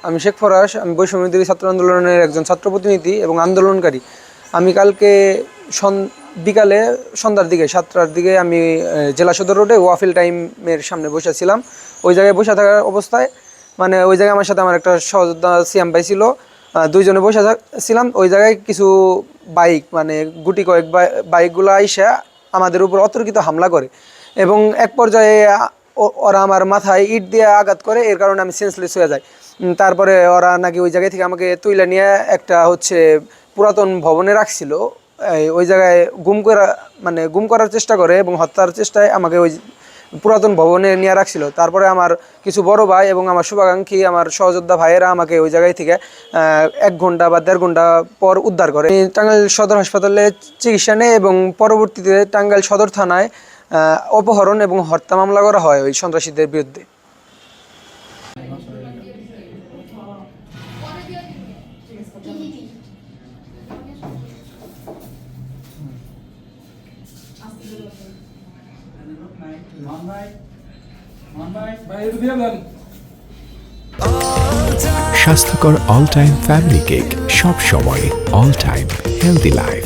আমি শেখ ফরাশ। আমি বৈষম্যবিরোধী ছাত্র আন্দোলনের একজন ছাত্র প্রতিনিধি এবং আন্দোলনকারী। আমি কালকে বিকালে সন্ধ্যার দিকে 7টার দিকে আমি জেলা সদর রোডে ওয়াফিল টাইমের সামনে বসেছিলাম। ওই জায়গায় বসে থাকার অবস্থায় মানে ওই জায়গায় আমার সাথে আমার একটা সহযোদ্ধা সিয়াম ভাই ছিল। দুইজনে বসে ছিলাম। ওই জায়গায় কিছু বাইক মানে গুটি কয়েক বাইকগুলো আইসা আমাদের উপর অতর্কিত হামলা করে এবং এক পর্যায়ে ওরা আমার মাথায় ইট দিয়ে আঘাত করে। এর কারণে আমি সেন্সলেস হয়ে যাই। তারপরে ওরা নাকি ওই জায়গা থেকে আমাকে তুলে নিয়ে একটা পুরাতন ভবনে রাখছিল। ওই জায়গায় গুম করার চেষ্টা করে এবং হত্যার চেষ্টায় আমাকে ওই পুরাতন ভবনে নিয়ে রাখছিল। তারপরে আমার কিছু বড় ভাই এবং আমার শুভাকাঙ্ক্ষী আমার সহযোদ্ধা ভাইয়েরা আমাকে ওই জায়গায় থেকে 1 ঘন্টা বা 1.5 ঘন্টা পর উদ্ধার করে। টাঙ্গাইল সদর হাসপাতালে চিকিৎসা নেয় এবং পরবর্তীতে টাঙ্গাইল সদর থানায় অপহরণ এবং হত্যা মামলা করা হয় ওই সন্ত্রাসীদের বিরুদ্ধে। স্বাস্থ্যকর অল টাইম ফ্যামিলি কেক, সব সময় অল টাইম হেলদি লাইফ।